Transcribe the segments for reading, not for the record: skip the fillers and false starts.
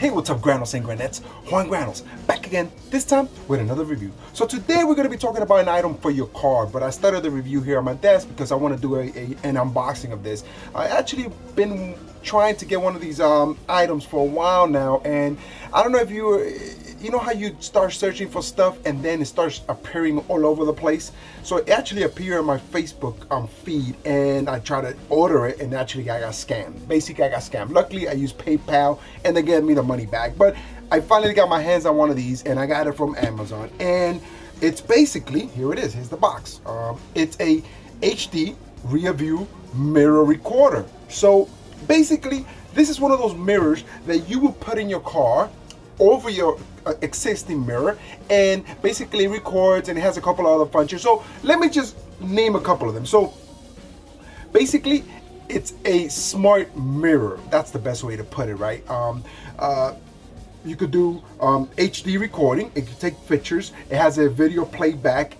Hey, what's up, Granos and Granettes? Juan Granos, back again, this time with another review. So today we're going to be talking about an item for your car, but I started the review here on my desk because I want to do an unboxing of this. I actually been trying to get one of these items for a while now, and I don't know if you know how you start searching for stuff and then it starts appearing all over the place. So it actually appeared on my Facebook feed, and I tried to order it, and actually I got scammed. Basically, I got scammed. Luckily, I used PayPal and they gave me the money back. But I finally got my hands on one of these, and I got it from Amazon. And it's basically, here it is, here's the box. It's a HD rear view mirror recorder. So basically, this is one of those mirrors that you will put in your car over your existing mirror, and basically records, and it has a couple of other functions. So let me just name a couple of them. So basically, it's a smart mirror. That's the best way to put it, right? You could do HD recording. It can take pictures. It has a video playback.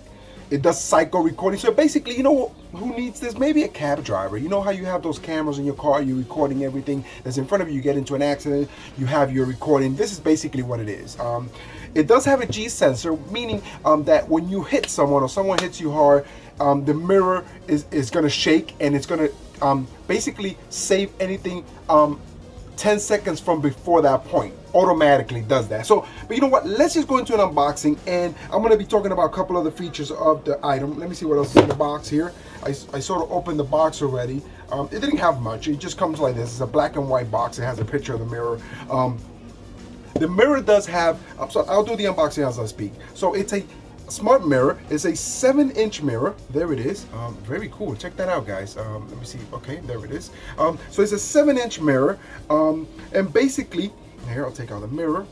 It does cycle recording. So basically, you know who needs this? Maybe a cab driver. You know how you have those cameras in your car, you're recording everything that's in front of you, you get into an accident, you have your recording. This is basically what it is. It does have a G sensor, meaning that when you hit someone or someone hits you hard, the mirror is going to shake, and it's going to basically save anything 10 seconds from before that point. Automatically does that. So, but you know what, let's just go into an unboxing, and I'm going to be talking about a couple of the features of the item. Let me see what else is in the box here. I sort of opened the box already. It didn't have much. It just comes like this. It's a black and white box. It has a picture of the mirror. The mirror does have, so I'll do the unboxing as I speak. So it's a smart mirror. It's a 7-inch mirror. There it is. Very cool. Check that out, guys. Let me see. Okay, there it is. So it's a 7-inch mirror, and basically, here, I'll take out the mirror.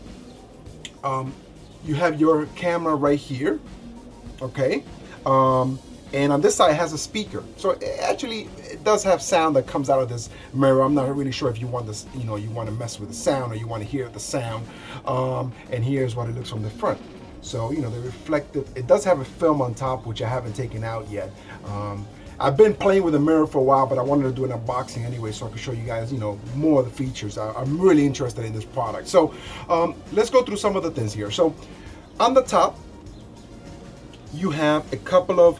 You have your camera right here, okay? And on this side it has a speaker. So it does have sound that comes out of this mirror. I'm not really sure if you want this, you want to mess with the sound, or you want to hear the sound. And here's what it looks from the front. So, the reflective, it does have a film on top, which I haven't taken out yet. I've been playing with the mirror for a while, but I wanted to do an unboxing anyway so I can show you guys, more of the features. I'm really interested in this product. So let's go through some of the things here. So on the top, you have a couple of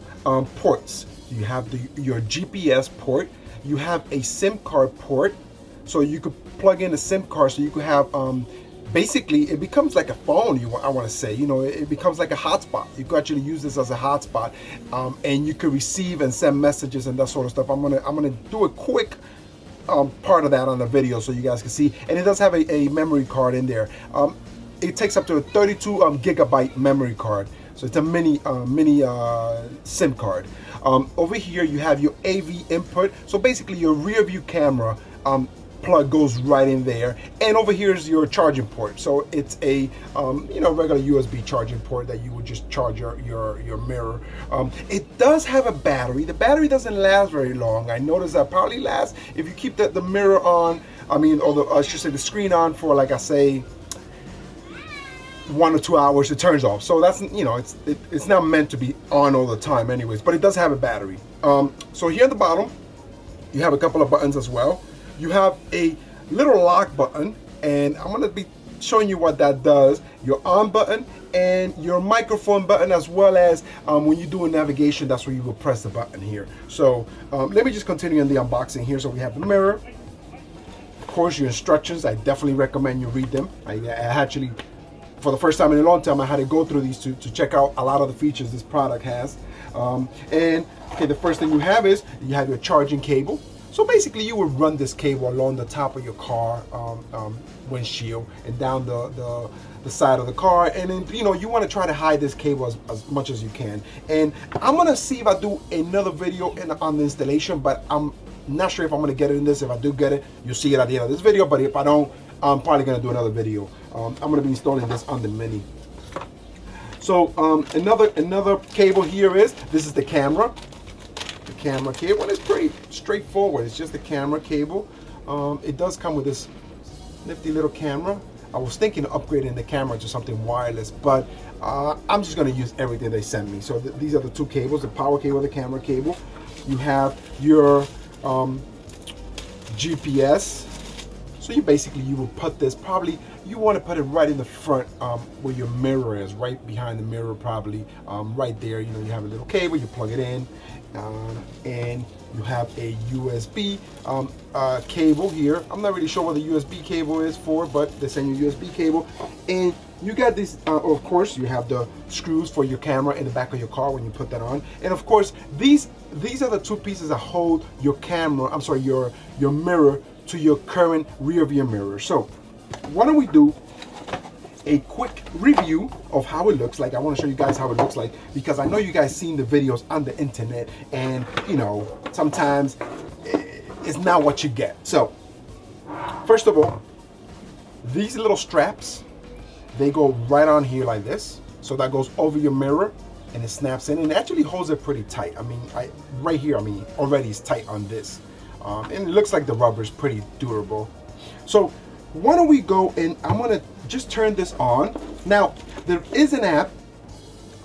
ports. You have your GPS port. You have a SIM card port. So you could plug in a SIM card, so you could have basically, it becomes like a phone. I want to say, it becomes like a hotspot. You can actually use this as a hotspot, and you can receive and send messages and that sort of stuff. I'm gonna do a quick part of that on the video so you guys can see. And it does have a memory card in there. It takes up to a 32 gigabyte memory card. So it's a mini SIM card. Over here you have your AV input. So basically your rear view camera plug goes right in there, and over here is your charging port. So it's a regular USB charging port that you would just charge your mirror. It does have a battery. The battery doesn't last very long. I noticed that probably lasts if you keep the mirror on, I should say the screen on for, like I say, 1 or 2 hours. It turns off. So that's, it's not meant to be on all the time anyways, but it does have a battery. So here at the bottom you have a couple of buttons as well. You have a little lock button, and I'm going to be showing you what that does. Your on button and your microphone button, as well as when you do a navigation, that's where you will press the button here. So let me just continue in the unboxing here. So we have the mirror, of course, your instructions. I definitely recommend you read them. I actually, for the first time in a long time, I had to go through these to check out a lot of the features this product has. And okay, the first thing you have is you have your charging cable. So basically, you would run this cable along the top of your car windshield and down the side of the car, and then you want to try to hide this cable as much as you can. And I'm gonna see if I do another video on the installation, but I'm not sure if I'm gonna get it in this. If I do get it, you'll see it at the end of this video. But if I don't, I'm probably gonna do another video. I'm gonna be installing this on the Mini. So another cable here is the camera. Camera cable, and it's pretty straightforward. It's just a camera cable. It does come with this nifty little camera. I was thinking of upgrading the camera to something wireless, but I'm just going to use everything they send me. So these are the two cables, the power cable, the camera cable. You have your GPS. So you will put this, probably you want to put it right in the front, where your mirror is, right behind the mirror probably, right there. You know, you have a little cable, you plug it in, and you have a USB cable here. I'm not really sure what the USB cable is for, but they send you a USB cable. And you got this, of course, you have the screws for your camera in the back of your car when you put that on. And of course, these are the two pieces that hold your camera, I'm sorry, your mirror to your current rear view mirror. So why don't we do a quick review of how it looks like. I want to show you guys how it looks like, because I know you guys seen the videos on the internet, and you know, sometimes it's not what you get. So first of all, these little straps, they go right on here like this. So that goes over your mirror and it snaps in, and it actually holds it pretty tight. I mean, right here, I mean, already it's tight on this. And it looks like the rubber is pretty durable. So why don't we go and I'm gonna just turn this on. Now, there is an app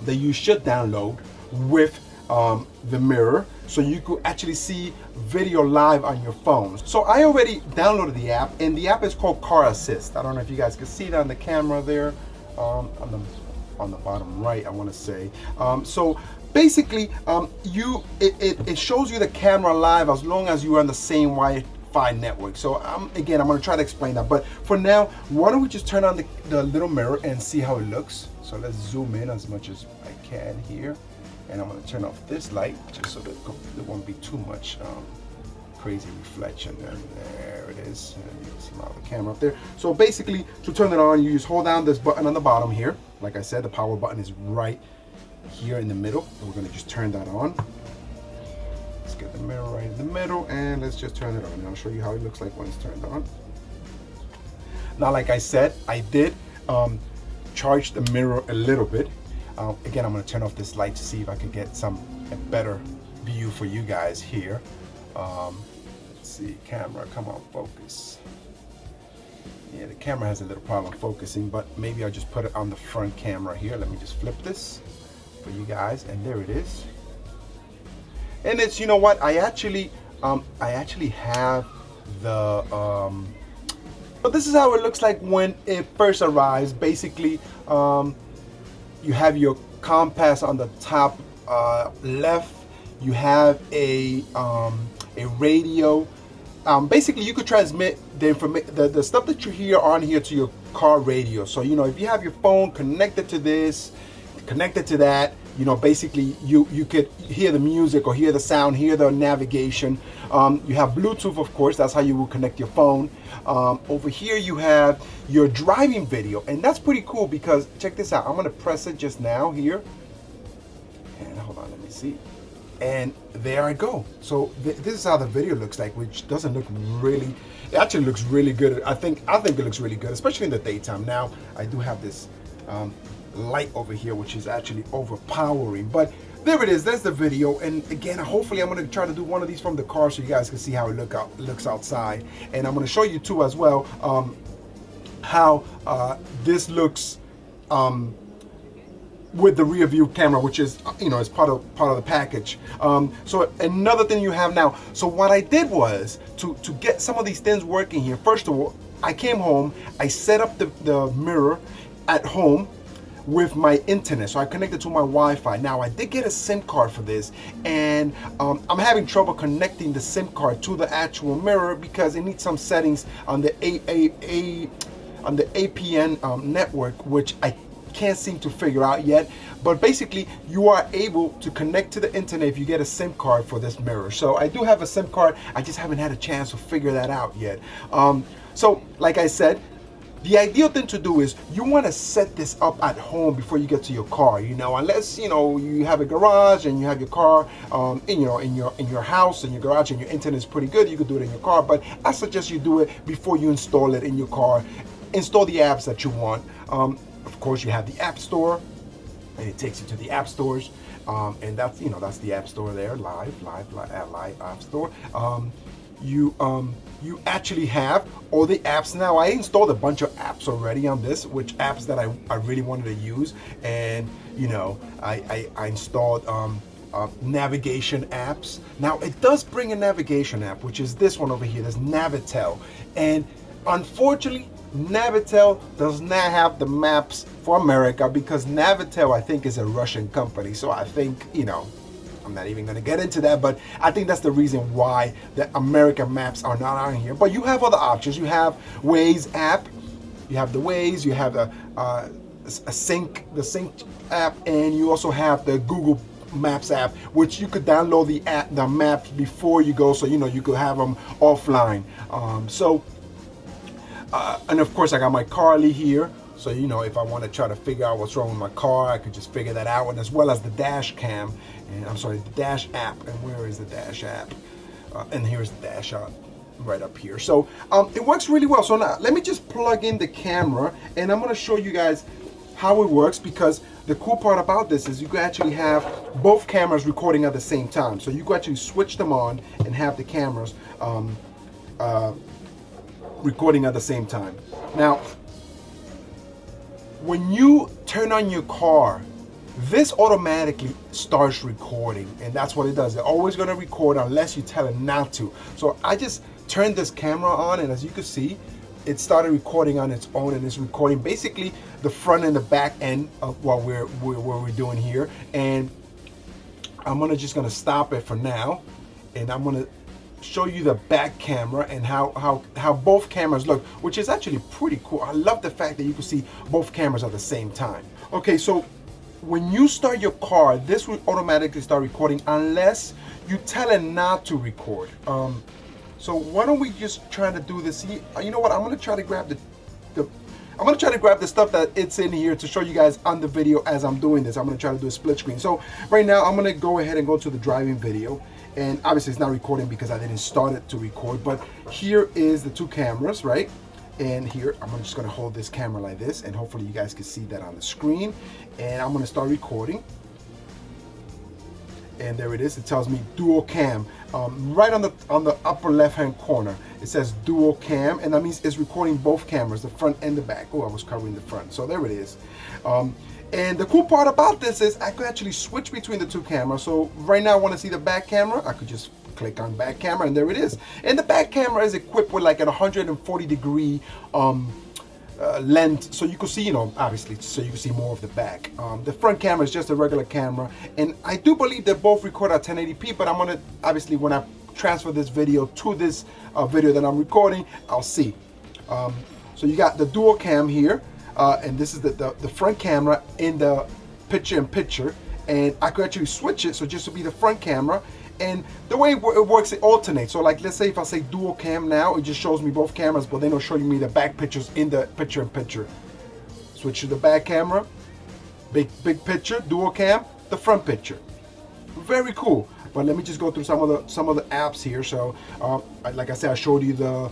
that you should download with the mirror, so you could actually see video live on your phone. So I already downloaded the app, and the app is called Car Assist. I don't know if you guys can see that on the camera there, on the bottom right, I want to say. So basically, it shows you the camera live as long as you are on the same Wi-Fi network. So again, I'm going to try to explain that, but for now, why don't we just turn on the little mirror and see how it looks. So let's zoom in as much as I can here, and I'm going to turn off this light just so that there won't be too much crazy reflection. And there it is, and you can see my camera up there. So basically, to turn it on, you just hold down this button on the bottom here. Like I said, the power button is right here in the middle. We're going to just turn that on. Let's get the mirror right in the middle, and let's just turn it on, and I'll show you how it looks like when it's turned on. Now, like I said, I did charge the mirror a little bit. Again, I'm going to turn off this light to see if I can get a better view for you guys here. Let's see, camera, come on, focus. Yeah, the camera has a little problem focusing, but maybe I'll just put it on the front camera here. Let me just flip this for you guys, and there it is. And it's, you know what, I actually have the but this is how it looks like when it first arrives. Basically, you have your compass on the top left. You have a radio. Basically, you could transmit the information, the stuff that you hear on here, to your car radio. So, you know, if you have your phone connected to this, connected to that, you know, basically you could hear the music or hear the sound, hear the navigation. You have Bluetooth, of course, that's how you will connect your phone. Over here you have your driving video, and that's pretty cool because check this out. I'm gonna press it just now here, and hold on, let me see. And there I go. So this is how the video looks like, which doesn't look really, it actually looks really good. I think it looks really good, especially in the daytime. Now I do have this light over here, which is actually overpowering, but there it is. There's the video. And again, hopefully I'm going to try to do one of these from the car so you guys can see how it looks outside. And I'm going to show you too as well how this looks with the rear view camera, which is, you know, it's part of the package. So another thing you have now. So what I did was to get some of these things working here. First of all, I came home, I set up the mirror at home with my internet, so I connected to my Wi-Fi. Now I did get a SIM card for this, and I'm having trouble connecting the SIM card to the actual mirror because it needs some settings on the APN network, which I can't seem to figure out yet. But basically, you are able to connect to the internet if you get a SIM card for this mirror. So I do have a SIM card, I just haven't had a chance to figure that out yet. So like I said, the ideal thing to do is you want to set this up at home before you get to your car, you know, unless, you know, you have a garage and you have your car in your house and your garage and your internet is pretty good, you could do it in your car. But I suggest you do it before you install it in your car. Install the apps that you want. Of course, you have the App Store, and it takes you to the app stores, and that's, you know, that's the App Store there, live App Store. You actually have all the apps. Now I installed a bunch of apps already on this, which apps that I really wanted to use, and you know, I installed navigation apps. Now it does bring a navigation app, which is this one over here, this Navitel, and unfortunately Navitel does not have the maps for America because Navitel, I think, is a Russian company. So I think, you know, I'm not even going to get into that, but I think that's the reason why the American maps are not on here. But you have other options. You have Waze app, you have the Waze, you have the Sync app, and you also have the Google Maps app, which you could download the maps before you go, so you know you could have them offline. And of course, I got my Carly here. So, you know, if I want to try to figure out what's wrong with my car, I could just figure that out. And as well as the Dash Cam, and I'm sorry, the Dash app. And where is the Dash app? And here's the Dash app right up here. So it works really well. So now let me just plug in the camera, and I'm going to show you guys how it works, because the cool part about this is you can actually have both cameras recording at the same time. So you can actually switch them on and have the cameras recording at the same time. Now, when you turn on your car, this automatically starts recording, and that's what it does. They're always going to record unless you tell it not to. So I just turned this camera on, and as you can see, it started recording on its own, and it's recording basically the front and the back end of what we're doing here. And I'm just gonna stop it for now, and I'm gonna show you the back camera and how both cameras look, which is actually pretty cool. I love the fact that you can see both cameras at the same time. Okay, so when you start your car, this will automatically start recording unless you tell it not to record. So why don't we just try to do this? You know what? I'm gonna try to grab the stuff that it's in here to show you guys on the video as I'm doing this. I'm gonna try to do a split screen. So right now I'm gonna go ahead and go to the driving video, and obviously it's not recording because I didn't start it to record. But here is the two cameras, right? And here I'm just gonna hold this camera like this, and hopefully you guys can see that on the screen. And I'm gonna start recording. And there it is. It tells me dual cam. Right on the upper left hand corner, it says dual cam, and that means it's recording both cameras, the front and the back. Oh, I was covering the front, so there it is. And the cool part about this is I could actually switch between the two cameras. So right now I want to see the back camera. I could just click on back camera, and there it is. And the back camera is equipped with like an 140-degree lens, so you can see, you know, obviously, so you can see more of the back. The front camera is just a regular camera, and I do believe they both record at 1080p, but I'm gonna, obviously, when I transfer this video to this video that I'm recording, I'll see. So you got the dual cam here, and this is the front camera in the picture-in-picture, and I could actually switch it, so just to be the front camera. And the way it works, it alternates. So like, let's say if I say dual cam now, it just shows me both cameras, but then it'll show me the back pictures in the picture-in-picture. Switch to the back camera, big picture, dual cam, the front picture. Very cool. But let me just go through some of the apps here. So like I said, I showed you the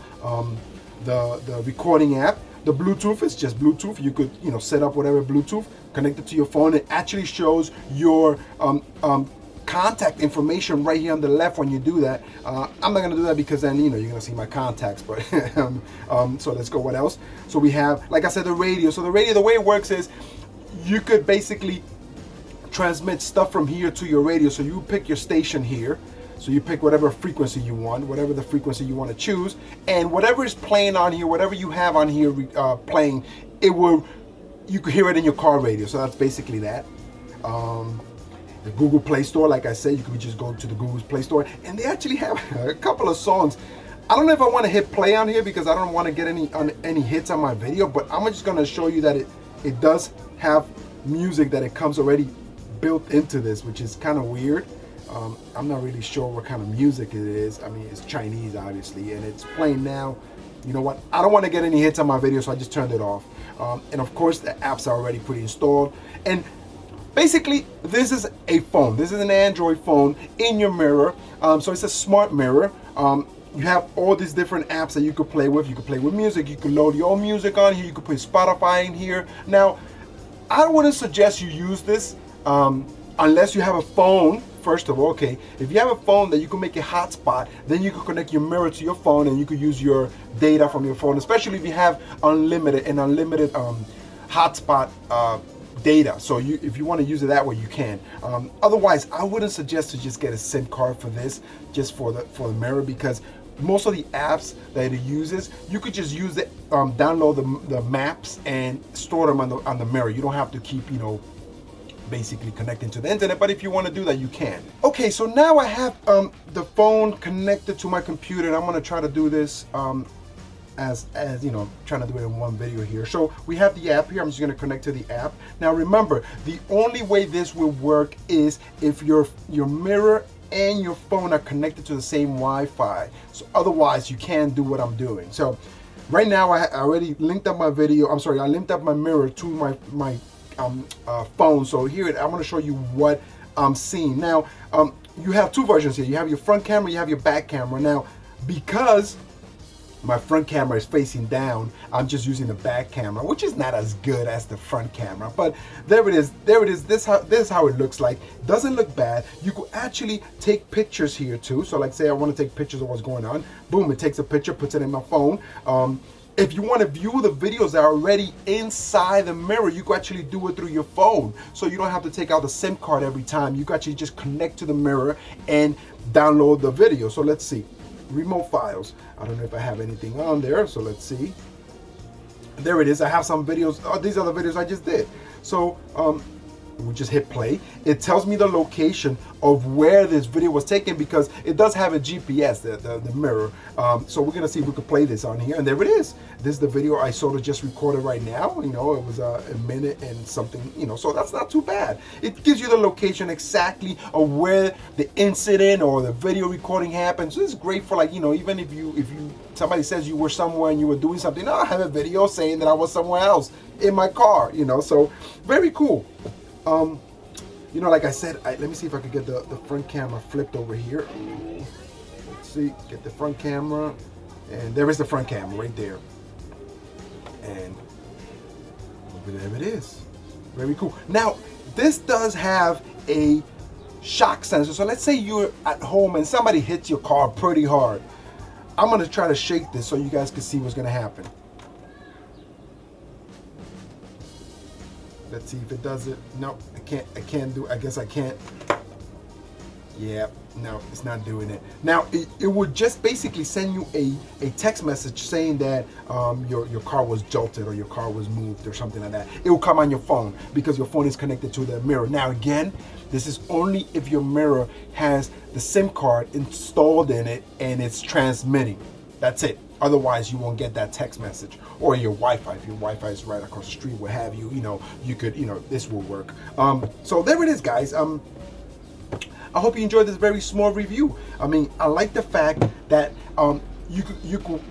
recording app. The Bluetooth is just Bluetooth. You could, you know, set up whatever Bluetooth, connect it to your phone. It actually shows your contact information right here on the left when you do that. I'm not gonna do that because then, you know, you're gonna see my contacts, but so let's go. What else? So we have, like I said, the radio. So the radio, the way it works is you could basically transmit stuff from here to your radio. So you pick your station here. So you pick whatever frequency you want, whatever the frequency you want to choose, and whatever is playing on here, whatever you have on here playing, you could hear it in your car radio. So that's basically that. The Google Play Store, like I said, you could just go to the Google Play Store, and they actually have a couple of songs. I don't know if I want to hit play on here because I don't want to get any hits on my video, but I'm just going to show you that it does have music that it comes already built into this, which is kind of weird. I'm not really sure what kind of music it is. I mean, it's Chinese, obviously, and it's playing now. You know what? I don't want to get any hits on my video, so I just turned it off. And of course, the apps are already pre-installed. And basically, this is a phone. This is an Android phone in your mirror. So it's a smart mirror. You have all these different apps that you could play with. You could play with music. You could load your own music on here. You could put Spotify in here. Now, I wouldn't suggest you use this unless you have a phone. First of all, okay, if you have a phone that you can make a hotspot, then you can connect your mirror to your phone and you could use your data from your phone, especially if you have unlimited hotspot data. So if you want to use it that way, you can. Otherwise, I wouldn't suggest to just get a SIM card for this, just for the mirror, because most of the apps that it uses, you could just use it, download the maps and store them on the mirror. You don't have to keep, you know, basically connecting to the internet, but if you want to do that, you can. Okay, so now I have the phone connected to my computer, and I'm going to try to do this as you know, trying to do it in one video here. So we have the app here. I'm just going to connect to the app. Now remember, the only way this will work is if your mirror and your phone are connected to the same Wi-Fi. So otherwise you can't do what I'm doing. So right now I already linked up my video. I'm sorry, I linked up my mirror to my phone. So here I'm going to show you what I'm seeing. Now you have two versions here. You have your front camera, you have your back camera. Now because my front camera is facing down, I'm just using the back camera, which is not as good as the front camera, but there it is. This is how it looks like. Doesn't look bad. You could actually take pictures here too. So like, say I want to take pictures of what's going on, boom, it takes a picture, puts it in my phone. If you want to view the videos that are already inside the mirror, you can actually do it through your phone. So you don't have to take out the SIM card every time. You can actually just connect to the mirror and download the video. So let's see. Remote files. I don't know if I have anything on there, so let's see. There it is. I have some videos. Oh, these are the videos I just did. So we just hit play. It tells me the location of where this video was taken because it does have a GPS, the mirror. So we're gonna see if we can play this on here, and there it is. This is the video I sort of just recorded right now. You know, it was a minute and something, you know, so that's not too bad. It gives you the location exactly of where the incident or the video recording happened. So this is great for, like, you know, even if somebody says you were somewhere and you were doing something, I have a video saying that I was somewhere else in my car, you know, so very cool. You know, like I said, let me see if I could get the front camera flipped over here. Let's see, get the front camera, and there is the front camera right there. And there it is. Very cool. Now, this does have a shock sensor. So let's say you're at home and somebody hits your car pretty hard. I'm gonna try to shake this so you guys can see what's gonna happen. Let's see if it does it. No, I can't do, I guess I can't. Yeah, no, it's not doing it. Now, it would just basically send you a text message saying that your car was jolted or your car was moved or something like that. It will come on your phone because your phone is connected to the mirror. Now, again, this is only if your mirror has the SIM card installed in it and it's transmitting. That's it. Otherwise, you won't get that text message. Or your Wi-Fi, if your Wi-Fi is right across the street, what have you, you know, you could, you know, this will work. So there it is, guys. I hope you enjoyed this very small review. I mean, I like the fact that you could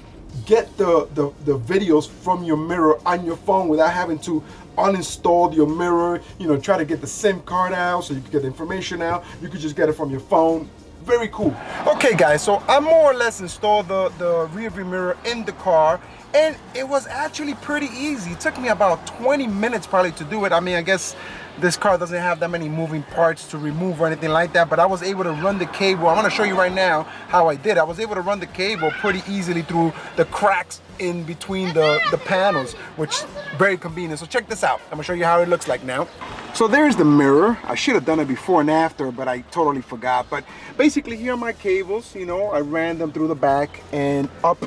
get the videos from your mirror on your phone without having to uninstall your mirror, you know, try to get the SIM card out so you can get the information out. You could just get it from your phone. Very cool. Okay, guys, so I more or less installed the rear view mirror in the car, and it was actually pretty easy. It took me about 20 minutes probably to do it. I mean, I guess this car doesn't have that many moving parts to remove or anything like that, but I was able to run the cable. I'm gonna show you right now how I did. I was able to run the cable pretty easily through the cracks in between the panels, which very convenient. So check this out. I'm gonna show you how it looks like now. So there's the mirror. I should have done it before and after, but I totally forgot. But basically, here are my cables. You know, I ran them through the back and up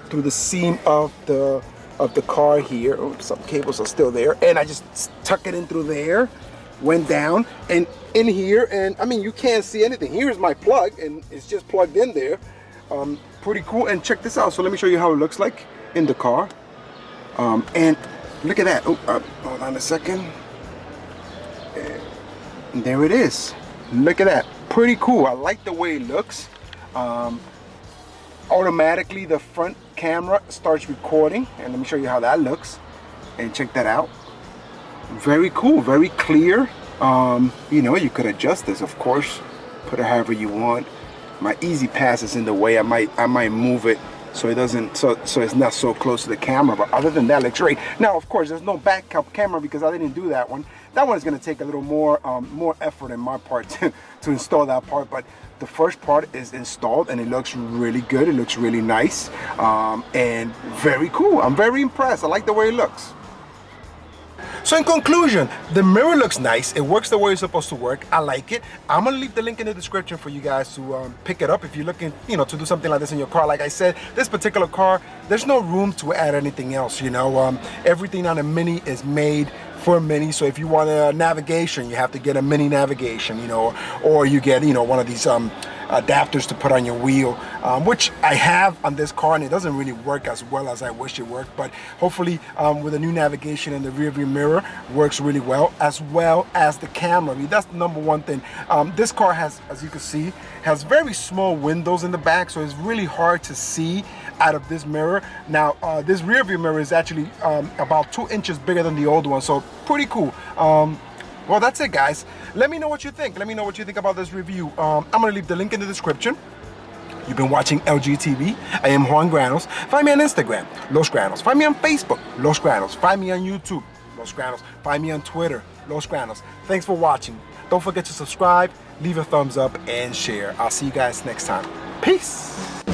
through the seam of the car here. Oh, some cables are still there, and I just tuck it in through there, went down and in here, and I mean, you can't see anything. Here's my plug, and it's just plugged in there. Pretty cool. And check this out. So let me show you how it looks like in the car. And look at that. Oh, hold on a second. And there it is. Look at that. Pretty cool. I like the way it looks. Automatically the front camera starts recording, and let me show you how that looks, and check that out. Very cool, very clear. You know, you could adjust this, of course, put it however you want. My easy pass is in the way. I might move it so it doesn't, so it's not so close to the camera, but other than that, it looks great. Now, of course, there's no backup camera because I didn't do that one. That one is going to take a little more effort on my part to install that part, but the first part is installed and it looks really good. It looks really nice, and very cool. I'm very impressed. I like the way it looks. So in conclusion, the mirror looks nice. It works the way it's supposed to work. I like it. I'm gonna leave the link in the description for you guys to pick it up if you're looking, you know, to do something like this in your car. Like I said, this particular car, there's no room to add anything else, you know. Everything on a Mini is made for a Mini. So if you want a navigation, you have to get a Mini navigation, you know, or you get, you know, one of these adapters to put on your wheel, which I have on this car, and it doesn't really work as well as I wish it worked, but hopefully with the new navigation and the rear view mirror works really well as the camera. I mean, that's the number one thing. This car has, as you can see, has very small windows in the back, so it's really hard to see out of this mirror. Now this rear view mirror is actually about 2 inches bigger than the old one, so pretty cool. Well, that's it, guys. Let me know what you think. Let me know what you think about this review. I'm gonna leave the link in the description. You've been watching LGTV. I am Juan Granos. Find me on Instagram, Los Granos. Find me on Facebook, Los Granos. Find me on YouTube, Los Granos. Find me on Twitter, Los Granos. Thanks for watching. Don't forget to subscribe, leave a thumbs up, and share. I'll see you guys next time. Peace.